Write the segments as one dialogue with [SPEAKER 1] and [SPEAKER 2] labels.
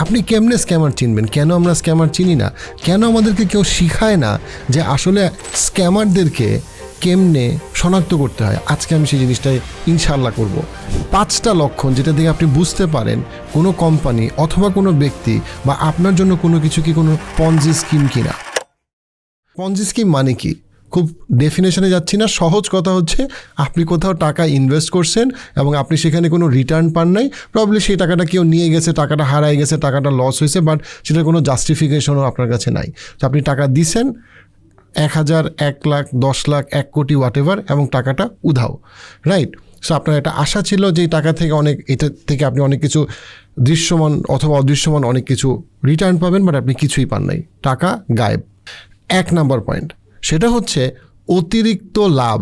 [SPEAKER 1] আপনি কেমনে স্ক্যামার চিনবেন? কেন আমরা স্ক্যামার চিনি না? কেন আমাদেরকে কেউ শিখায় না যে আসলে স্ক্যামারদেরকে কেমনে শনাক্ত করতে হয়? আজকে আমি সেই জিনিসটাই ইনশাআল্লাহ করব। 5টা লক্ষণ যেটা থেকে আপনি বুঝতে পারেন কোনো কোম্পানি অথবা কোনো ব্যক্তি বা আপনার জন্য কোনো কিছু কি কোনো পঞ্জি স্কিম কিনা। পঞ্জি স্কিম মানে কি? খুব ডেফিনেশনে যাচ্ছি না, সহজ কথা হচ্ছে আপনি কোথাও টাকা ইনভেস্ট করছেন এবং আপনি সেখানে কোনো রিটার্ন পান নাই। প্রবলি সেই টাকাটা কেউ নিয়ে গেছে, টাকাটা হারায় গেছে, টাকাটা লস হয়েছে, বাট সেটার কোনো জাস্টিফিকেশনও আপনার কাছে নাই। তো আপনি টাকা দিছেন 1,000, 1 লাখ, 10 লাখ, 1 কোটি হোয়াটএভার, এবং টাকাটা উধাও, রাইট? সো আপনার একটা আশা ছিল যে এই টাকা থেকে এটা থেকে আপনি অনেক কিছু দৃশ্যমান অথবা অদৃশ্যমান অনেক কিছু রিটার্ন পাবেন, বাট আপনি কিছুই পান নাই, টাকা গায়েব। 1 নাম্বার পয়েন্ট, সেটা হচ্ছে অতিরিক্ত লাভ।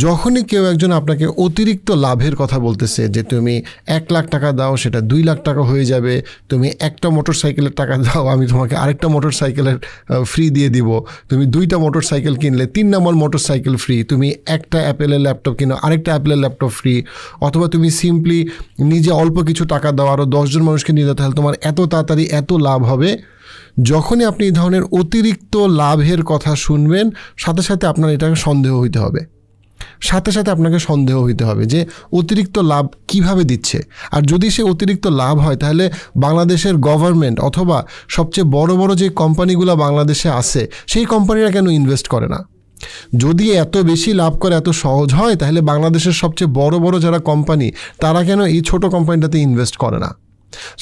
[SPEAKER 1] যখনই কেউ একজন আপনাকে অতিরিক্ত লাভের কথা বলতেছে যে তুমি 1 লাখ টাকা দাও সেটা 2 লাখ টাকা হয়ে যাবে, তুমি একটা মোটর সাইকেলের টাকা দাও আমি তোমাকে আরেকটা মোটর সাইকেলের ফ্রি দিয়ে দিব, তুমি 2টা মোটর সাইকেল কিনলে 3 নম্বর মোটর সাইকেল ফ্রি, তুমি একটা অ্যাপেলের ল্যাপটপ কিনো আরেকটা অ্যাপেলের ল্যাপটপ ফ্রি, অথবা তুমি সিম্পলি নিজে অল্প কিছু টাকা দাও আরও 10 জন মানুষকে নিয়ে যেতে তাহলে তোমার এত তাড়াতাড়ি এত লাভ হবে। যখনই আপনি এই ধরনের অতিরিক্ত লাভের কথা শুনবেন, সাথে সাথে আপনার এটাকে সন্দেহ হইতে হবে, সাথে সাথে আপনাকে সন্দেহ হইতে হবে যে অতিরিক্ত লাভ কিভাবে দিচ্ছে। আর যদি সে অতিরিক্ত লাভ হয় তাহলে বাংলাদেশের গভর্নমেন্ট অথবা সবচেয়ে বড় বড় যে কোম্পানিগুলো বাংলাদেশে আছে সেই কোম্পানিরা কেন ইনভেস্ট করে না? যদি এত বেশি লাভ করে এত সহজ হয় তাহলে বাংলাদেশের সবচেয়ে বড় বড় যারা কোম্পানি তারা কেন এই ছোট কোম্পানিটাতে ইনভেস্ট করে না?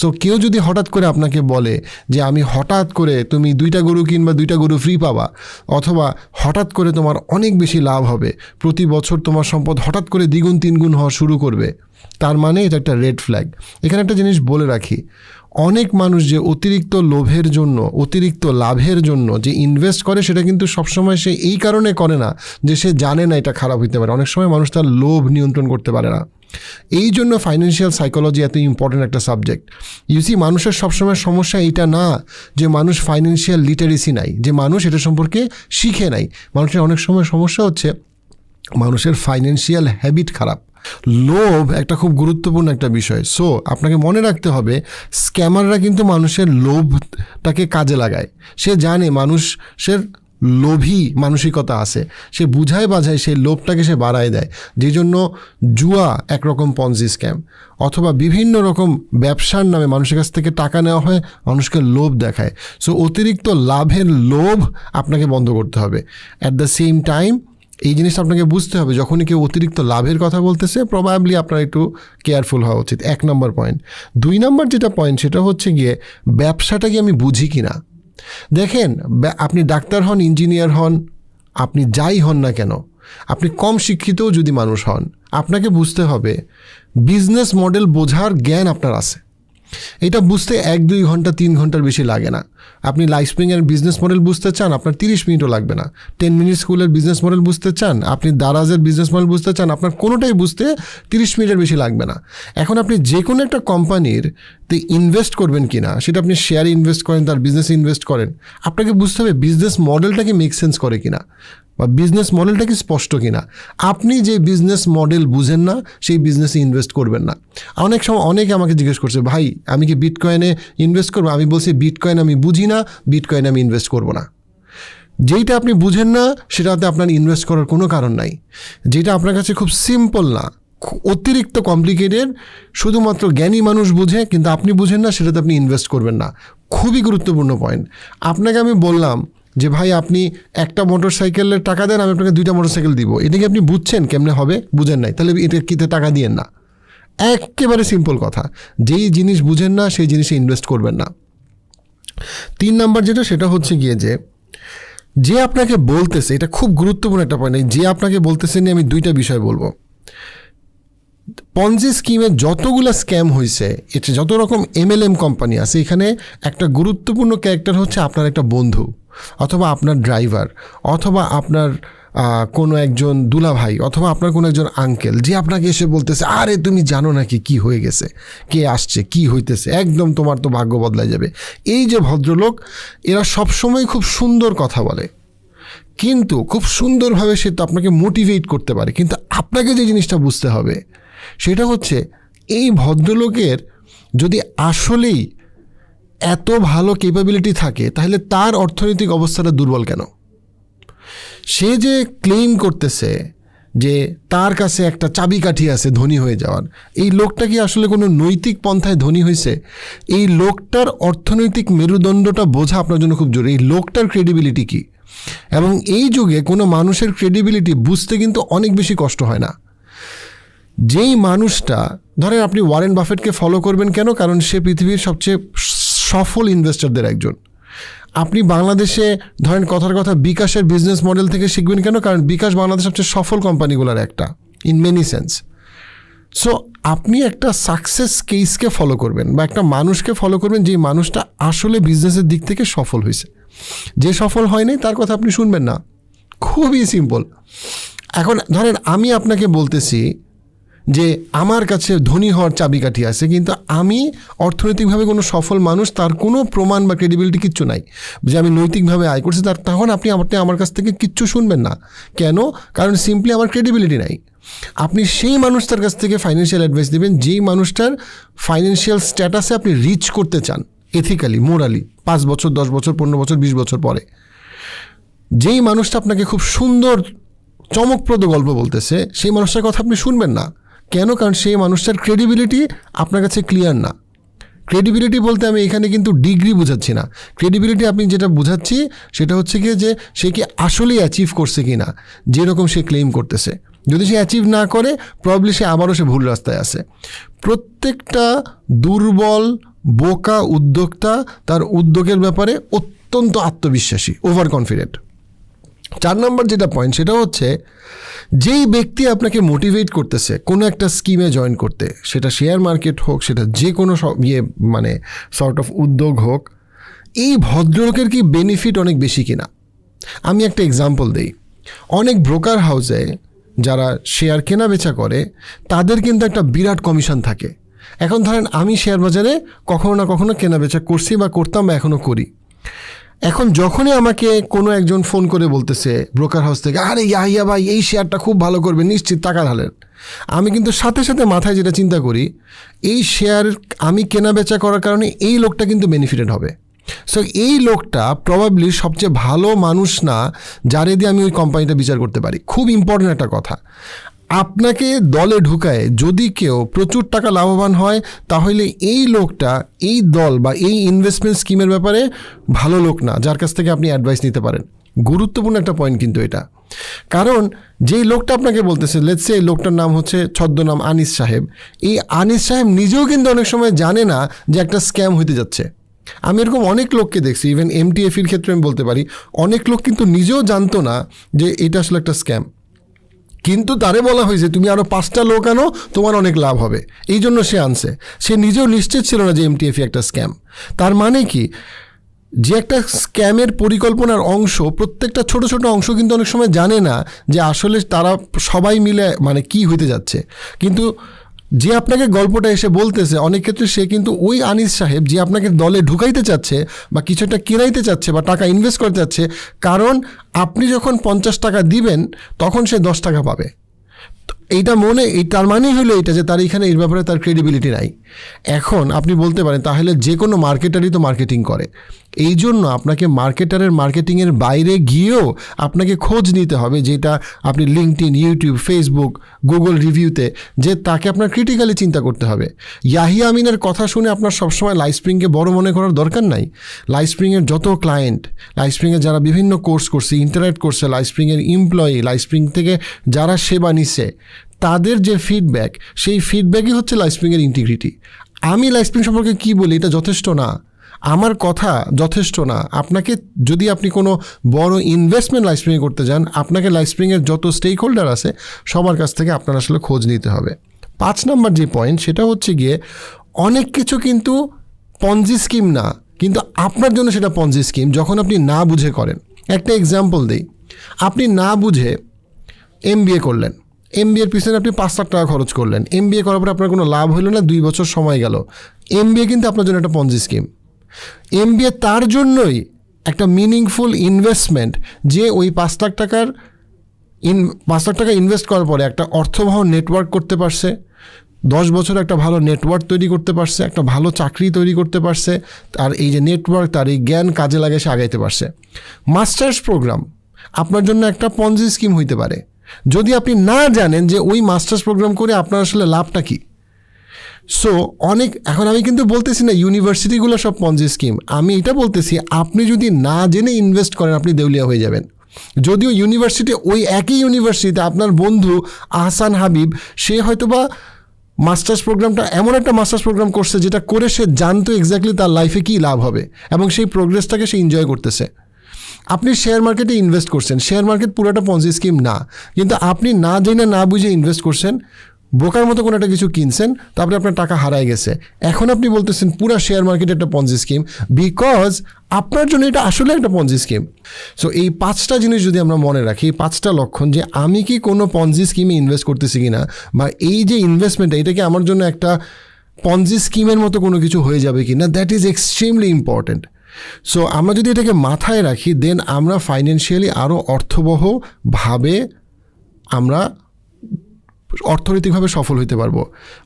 [SPEAKER 1] সো কেউ যদি হঠাৎ করে আপনাকে বলে যে আমি হঠাৎ করে তুমি 2টা গরু কিনবা 2টা গরু ফ্রি পাবা, অথবা হঠাৎ করে তোমার অনেক বেশি লাভ হবে, প্রতি বছর তোমার সম্পদ হঠাৎ করে দ্বিগুণ 3 গুণ হওয়া শুরু করবে, তার মানে এটা একটা রেড ফ্ল্যাগ। এখানে একটা জিনিস বলে রাখি, অনেক মানুষ যে অতিরিক্ত লোভের জন্য অতিরিক্ত লাভের জন্য যে ইনভেস্ট করে সেটা কিন্তু সবসময় সে এই কারণে করে না যে সে জানে না এটা খারাপ হতে পারে। অনেক সময় মানুষ তার লোভ নিয়ন্ত্রণ করতে পারে না। এই জন্য ফাইন্যান্সিয়াল সাইকোলজি এত ইম্পর্টেন্ট একটা সাবজেক্ট। ইউসি মানুষের সবসময় সমস্যা এটা না যে মানুষ ফাইন্যান্সিয়াল লিটারেসি নাই, যে মানুষ এটা সম্পর্কে শিখে নাই। মানুষের অনেক সময় সমস্যা হচ্ছে মানুষের ফাইন্যান্সিয়াল হ্যাবিট খারাপ। লোভ একটা খুব গুরুত্বপূর্ণ একটা বিষয়। সো আপনাকে মনে রাখতে হবে স্ক্যামাররা কিন্তু মানুষের লোভটাকে কাজে লাগায়। সে জানে মানুষের লোভী মানসিকতা আছে, সে বুঝায় বাঝায় সেই লোভটাকে সে বাড়ায় দেয়। যেই জন্য জুয়া একরকম পঞ্জি স্ক্যাম, অথবা বিভিন্ন রকম ব্যবসার নামে মানুষের কাছ থেকে টাকা নেওয়া হয়, মানুষকে লোভ দেখায়। সো অতিরিক্ত লাভের লোভ আপনাকে বন্ধ করতে হবে। অ্যাট দ্য সেম টাইম এই জিনিসটা আপনাকে বুঝতে হবে যখনই কেউ অতিরিক্ত লাভের কথা বলতেছে প্রবাবলি আপনার একটু কেয়ারফুল হওয়া উচিত। 1 নম্বর পয়েন্ট। 2 নম্বর যেটা পয়েন্ট সেটা হচ্ছে গিয়ে ব্যবসাটা কি আমি বুঝি কি না। দেখেন, আপনি ডাক্তার হন, ইঞ্জিনিয়ার হন, আপনি যাই হন না কেন, আপনি কম শিক্ষিতও যদি মানুষ হন, আপনাকে বুঝতে হবে বিজনেস মডেল বোঝার জ্ঞান আপনার আছে। এটা বুঝতে 1-2 ঘন্টা 3 ঘন্টার বেশি লাগে না। আপনি লাইফস্প্রিংয়ের বিজনেস মডেল বুঝতে চান, আপনার 30 মিনিটও লাগবে না। 10 মিনিট স্কুলের বিজনেস মডেল বুঝতে চান, আপনি দারাজের বিজনেস মডেল বুঝতে চান, আপনার কোনোটাই বুঝতে 30 মিনিটের বেশি লাগবে না। এখন আপনি যে কোনো একটা কোম্পানির ইনভেস্ট করবেন কিনা, সেটা আপনি শেয়ারে ইনভেস্ট করেন, তার বিজনেসে ইনভেস্ট করেন, আপনাকে বুঝতে হবে বিজনেস মডেলটা কি মেক সেন্স করে কিনা, বা বিজনেস মডেলটা কি স্পষ্ট কিনা। আপনি যে বিজনেস মডেল বুঝেন না সেই বিজনেসে ইনভেস্ট করবেন না। অনেক সময় অনেকে আমাকে জিজ্ঞেস করছে, ভাই আমি কি বিটকয়েনে ইনভেস্ট করবো? আমি বলছি বিটকয়েন আমি বুঝি না, বিটকয়েনে আমি ইনভেস্ট করব না। যেইটা আপনি বুঝেন না সেটাতে আপনার ইনভেস্ট করার কোনো কারণ নাই। যেটা আপনার কাছে খুব সিম্পল না, অতিরিক্ত কমপ্লিকেটেড, শুধুমাত্র জ্ঞানী মানুষ বুঝে কিন্তু আপনি বুঝেন না, সেটাতে আপনি ইনভেস্ট করবেন না। খুবই গুরুত্বপূর্ণ পয়েন্ট। আপনাকে আমি বললাম যে ভাই আপনি একটা মোটর সাইকেলের টাকা দেন, আমি আপনাকে 2টা মোটর সাইকেল দিব, এটা কি আপনি বুঝছেন কেমনে হবে? বুঝেন নাই, তাহলে এটা কিতে টাকা দিয়েন না। একেবারে সিম্পল কথা, যেই জিনিস বুঝেন না সেই জিনিসে ইনভেস্ট করবেন না। 3 নাম্বার যেটা সেটা হচ্ছে গিয়ে যে আপনাকে বলতেছে, এটা খুব গুরুত্বপূর্ণ একটা পয়েন্ট, যে আপনাকে বলতেছে নিয়ে আমি 2টা বিষয় বলবো। পঞ্জি স্কিমে যতগুলো স্ক্যাম হয়েছে, এটা যত রকম MLM কোম্পানি আছে, এখানে একটা গুরুত্বপূর্ণ ক্যারেক্টার হচ্ছে আপনার একটা বন্ধু, অথবা আপনার ড্রাইভার, অথবা আপনার কোনো একজন দুলাভাই, অথবা আপনার কোনো একজন আঙ্কেল, যে আপনাকে এসে বলতেছে আরে তুমি জানো নাকি কি হয়ে গেছে, কে আসছে, কি হইতেছে, একদম তোমার তো ভাগ্য বদলায় যাবে। এই যে ভদ্রলোক, এরা সবসময় খুব সুন্দর কথা বলে, কিন্তু খুব সুন্দরভাবে সে তো আপনাকে মোটিভেট করতে পারে, কিন্তু আপনাকে যে জিনিসটা বুঝতে হবে সেটা হচ্ছে এই ভদ্রলোকের যদি আসলেই এত ভালো ক্যাপাবিলিটি থাকে, তাহলে তার অর্থনৈতিক অবস্থাটা দুর্বল কেন? সে যে ক্লেম করতেছে যে তার কাছে একটা চাবিকাঠি আছে ধনী হয়ে যাওয়ার, এই লোকটা কি আসলে কোনো নৈতিক পন্থায় ধনী হয়েছে? এই লোকটার অর্থনৈতিক মেরুদণ্ডটা বোঝা আপনার জন্য খুব জরুরি। এই লোকটার ক্রেডিবিলিটি কী, এবং এই যুগে কোনো মানুষের ক্রেডিবিলিটি বুঝতে কিন্তু অনেক বেশি কষ্ট হয় না। যেই মানুষটা, ধরেন আপনি ওয়ারেন বাফেটকে ফলো করবেন কেন? কারণ সে পৃথিবীর সবচেয়ে সফল ইনভেস্টরদের একজন। আপনি বাংলাদেশে ধরেন কথার কথা বিকাশের বিজনেস মডেল থেকে শিখবেন কেন? কারণ বিকাশ বাংলাদেশের সবচেয়ে সফল কোম্পানিগুলোর একটা, ইন মেনি সেন্স। সো আপনি একটা সাকসেস কেসকে ফলো করবেন বা একটা মানুষকে ফলো করবেন যে মানুষটা আসলে বিজনেসের দিক থেকে সফল হয়েছে। যে সফল হয়নি তার কথা আপনি শুনবেন না। খুবই সিম্পল। এখন ধরেন আমি আপনাকে বলতেছি যে আমার কাছে ধনী হওয়ার চাবিকাঠি আছে, কিন্তু আমি অর্থনৈতিকভাবে কোনো সফল মানুষ, তার কোনো প্রমাণ বা ক্রেডিবিলিটি কিচ্ছু নাই যে আমি নৈতিকভাবে আয় করছি, তখন আপনি আমার কাছ থেকে কিচ্ছু শুনবেন না। কেন? কারণ সিম্পলি আমার ক্রেডিবিলিটি নাই। আপনি সেই মানুষটার কাছ থেকে ফাইন্যান্সিয়াল অ্যাডভাইস দেবেন যেই মানুষটার ফাইন্যান্সিয়াল স্ট্যাটাসে আপনি রিচ করতে চান এথিক্যালি, মোরালি, 5 বছর, 10 বছর, 15 বছর, 20 বছর পরে। যেই মানুষটা আপনাকে খুব সুন্দর চমকপ্রদ গল্প বলতেছে, সেই মানুষটার কথা আপনি শুনবেন না। কেন? কারণ সেই মানুষটার ক্রেডিবিলিটি আপনার কাছে ক্লিয়ার না। ক্রেডিবিলিটি বলতে আমি এখানে কিন্তু ডিগ্রি বোঝাচ্ছি না। ক্রেডিবিলিটি আপনি যেটা বোঝাচ্ছি সেটা হচ্ছে কি যে সে কি আসলেই অ্যাচিভ করছে কি না, যেরকম সে ক্লেম করতেছে। যদি সে অ্যাচিভ না করে, প্রবলি সে আবারও সে ভুল রাস্তায় আছে। প্রত্যেকটা দুর্বল বোকা উদ্যোক্তা তার উদ্যোগের ব্যাপারে অত্যন্ত আত্মবিশ্বাসী, ওভার কনফিডেন্ট। 4 নম্বর যেটা পয়েন্ট, সেটা হচ্ছে যেই ব্যক্তি আপনাকে মোটিভেট করতেছে কোনো একটা স্কিমে জয়েন করতে, সেটা শেয়ার মার্কেট হোক, সেটা যে কোনো মানে সর্ট অফ উদ্যোগ হোক, এই ভদ্রলোকের কি বেনিফিট অনেক বেশি কিনা? আমি একটা এক্সাম্পল দিই। অনেক ব্রোকার হাউসে যারা শেয়ার কেনা বেচা করে, তাদের কিন্তু একটা বিরাট কমিশন থাকে। এখন ধরেন আমি শেয়ার বাজারে কখনো না কখনো কেনা বেচা করছি বা করতাম বা এখনও করি। এখন যখনই আমাকে কোনো একজন ফোন করে বলতেছে ব্রোকার হাউস থেকে, আরে ইয়াহিয়া ভাই এই শেয়ারটা খুব ভালো করবে, নিশ্চিত টাকা ঢালেন, আমি কিন্তু সাথে সাথে মাথায় যেটা চিন্তা করি, এই শেয়ার আমি কেনা বেচা করার কারণে এই লোকটা কিন্তু বেনিফিটেড হবে। সো এই লোকটা প্রবাবলি সবচেয়ে ভালো মানুষ না যারে দিয়ে আমি ওই কোম্পানিটা বিচার করতে পারি। খুব ইম্পর্টেন্ট একটা কথা, আপনাকে দলে ঢুকায় যদি কেউ প্রচুর টাকা লাভবান হয়, তাহলে এই লোকটা এই দল বা এই ইনভেস্টমেন্ট স্কিমের ব্যাপারে ভালো লোক না, যার কাছ থেকে আপনি অ্যাডভাইস নিতে পারেন। গুরুত্বপূর্ণ একটা পয়েন্ট কিন্তু এটা। কারণ যেই লোকটা আপনাকে বলতেছে, লেটস সে এই লোকটার নাম হচ্ছে ছদ্মনাম আনিস সাহেব, এই আনিস সাহেব নিজেও কিন্তু অনেক সময় জানে না যে একটা স্ক্যাম হতে যাচ্ছে। আমি এরকম অনেক লোককে দেখছি, ইভেন MTF-এর ক্ষেত্রে আমি বলতে পারি, অনেক লোক কিন্তু নিজেও জানতো না যে এটা আসলে একটা স্ক্যাম, কিন্তু তারে বলা হয়েছে তুমি আরও 5টা লোক আনো, তোমার অনেক লাভ হবে, এই জন্য সে আনছে। সে নিজেও নিশ্চিত ছিল না যে MTF একটা স্ক্যাম। তার মানে কি, যে একটা স্ক্যামের পরিকল্পনার অংশ, প্রত্যেকটা ছোট ছোট অংশ কিন্তু অনেক সময় জানে না যে আসলে তারা সবাই মিলে মানে কি হইতে যাচ্ছে। কিন্তু যে আপনাকে গল্পটা এসে বলতেছে, অনেক ক্ষেত্রে সে কিন্তু ওই আনিস সাহেব যে আপনাকে দলে ঢুকাইতে চাচ্ছে বা কিছু একটা কেনাইতে চাচ্ছে বা টাকা ইনভেস্ট করতে চাচ্ছে, কারণ আপনি যখন 50 টাকা দিবেন তখন সে 10 টাকা পাবে। এইটা তার মানেই হলো এটা যে তার এখানে এর ব্যাপারে তার ক্রেডিবিলিটি নাই। এখন আপনি বলতে পারেন তাহলে যে কোনো মার্কেটারই তো মার্কেটিং করে, এই জন্য আপনাকে মার্কেটারের মার্কেটিংয়ের বাইরে গিয়েও আপনাকে খোঁজ নিতে হবে, যেটা আপনি লিঙ্কডইন, ইউটিউব, ফেসবুক, গুগল রিভিউতে, যে তাকে আপনার ক্রিটিক্যালি চিন্তা করতে হবে। ইয়াহিয়া আমিনের কথা শুনে আপনার সবসময় লাইফস্প্রিংকে বড় মনে করার দরকার নাই। লাইফস্প্রিংয়ের যত ক্লায়েন্ট, লাইফস্প্রিংয়ে যারা বিভিন্ন কোর্স করছে, ইন্টারাক্ট করছে, লাইফস্প্রিংয়ের এমপ্লয়ি, লাইফস্প্রিং থেকে যারা সেবা নিচ্ছে, তাদের যে ফিডব্যাক, সেই ফিডব্যাকই হচ্ছে লাইফস্প্রিংয়ের ইন্টিগ্রিটি। আমি লাইফস্প্রিং সম্পর্কে কী বলি এটা যথেষ্ট না, আমার কথা যথেষ্ট না। আপনাকে যদি আপনি কোনো বড় ইনভেস্টমেন্ট লাইফস্প্রিংয়ে করতে যান, আপনাকে লাইফস্প্রিংয়ের যত স্টেক হোল্ডার আছে সবার কাছ থেকে আপনার আসলে খোঁজ নিতে হবে। 5 নম্বর যে পয়েন্ট, সেটা হচ্ছে গিয়ে অনেক কিছু কিন্তু পঞ্জি স্কিম না, কিন্তু আপনার জন্য সেটা পঞ্জি স্কিম যখন আপনি না বুঝে করেন। একটা এক্সাম্পল দিই, আপনি না বুঝে MBA করলেন, MBA-র পিছনে আপনি 5 লাখ টাকা খরচ করলেন, MBA করার পর আপনার কোনো লাভ হলো না, 2 বছর সময় গেল। MBA কিন্তু আপনার জন্য একটা পঞ্জি স্কিম। MBA তার জন্যই একটা মিনিংফুল ইনভেস্টমেন্ট, যে ওই 5 লাখ টাকা ইনভেস্ট করার পরে একটা অর্থবহ নেটওয়ার্ক করতে পারছে, 10 বছর একটা ভালো নেটওয়ার্ক তৈরি করতে পারছে, একটা ভালো চাকরি তৈরি করতে পারছে, আর এই যে নেটওয়ার্ক তার এই জ্ঞান কাজে লাগে সে আগাইতে পারছে। মাস্টার্স প্রোগ্রাম আপনার জন্য একটা পঞ্জি স্কিম হইতে পারে যদি আপনি না জানেন যে ওই মাস্টার্স প্রোগ্রাম করে আপনার আসলে লাভটা কী। সো এখন আমি কিন্তু বলতেছি না ইউনিভার্সিটিগুলো সব পঞ্জি স্কিম, আমি এটা বলতেছি আপনি যদি না জেনে ইনভেস্ট করেন আপনি দেউলিয়া হয়ে যাবেন। যদিও ইউনিভার্সিটি, ওই একই ইউনিভার্সিটিতে আপনার বন্ধু আহসান হাবিব, সে হয়তোবা মাস্টার্স প্রোগ্রামটা এমন একটা মাস্টার্স প্রোগ্রাম করছে যেটা করে সে জানতো এক্স্যাক্টলি তার লাইফে কী লাভ হবে এবং সেই প্রোগ্রেসটাকে সে এনজয় করতেছে। আপনি শেয়ার মার্কেটে ইনভেস্ট করছেন, শেয়ার মার্কেট পুরোটা পঞ্জি স্কিম না, কিন্তু আপনি না জেনে না বুঝে ইনভেস্ট করছেন, বোকার মতো কোনো একটা কিছু কিনছেন, তারপরে আপনার টাকা হারায় গেছে। এখন আপনি বলতেছেন পুরো শেয়ার মার্কেট একটা পঞ্জি স্কিম, বিকজ আপনার জন্য এটা আসলে একটা পঞ্জি স্কিম। সো এই 5টা জিনিস যদি আমরা মনে রাখি, 5টা লক্ষণ, যে আমি কি কোনো পঞ্জি স্কিমে ইনভেস্ট করতেছি কি না, বা এই যে ইনভেস্টমেন্টটা এটা কি আমার জন্য একটা পঞ্জি স্কিমের মতো কোনো কিছু হয়ে যাবে কি না, that is extremely important. So আমরা যদি এটাকে মাথায় রাখি, দেন আমরা ফাইন্যান্সিয়ালি আরও অর্থবহভাবে আমরা অর্থনৈতিকভাবে সফল হতে পারবো।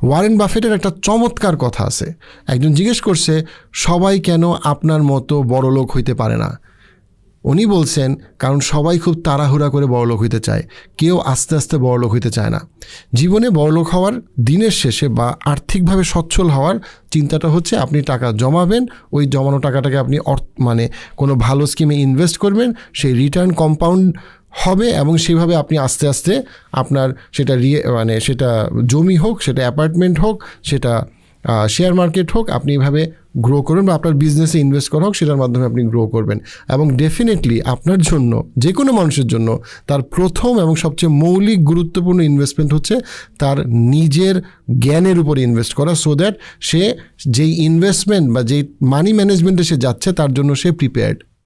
[SPEAKER 1] ওয়ারেন বাফেটের একটা চমৎকার কথা আছে, একজন জিজ্ঞেস করছে সবাই কেন আপনার মতো বড়লোক হইতে পারে না। উনি বলছেন কারণ সবাই খুব তাড়াহুড়া করে বড়লোক হইতে চায়, কেউ আস্তে আস্তে বড়লোক হইতে চায় না। জীবনে বড়লোক হওয়ার দিনের শেষে বা আর্থিকভাবে সচ্ছল হওয়ার চিন্তাটা হচ্ছে আপনি টাকা জমাবেন, ওই জমানো টাকাটাকে আপনি কোনো ভালো স্কিমে ইনভেস্ট করবেন, সেই রিটার্ন কম্পাউন্ড হবে এবং সেইভাবে আপনি আস্তে আস্তে আপনার সেটা সেটা জমি হোক, সেটা অ্যাপার্টমেন্ট হোক, সেটা শেয়ার মার্কেট হোক, আপনি এইভাবে গ্রো করবেন, বা আপনার বিজনেসে ইনভেস্ট করা হোক, সেটার মাধ্যমে আপনি গ্রো করবেন। এবং ডেফিনেটলি আপনার জন্য, যে কোনো মানুষের জন্য, তার প্রথম এবং সবচেয়ে মৌলিক গুরুত্বপূর্ণ ইনভেস্টমেন্ট হচ্ছে তার নিজের জ্ঞানের উপরে ইনভেস্ট করা, সো দ্যাট সে যেই ইনভেস্টমেন্ট বা যেই মানি ম্যানেজমেন্টে সে যাচ্ছে তার জন্য সে প্রিপেয়ার্ড।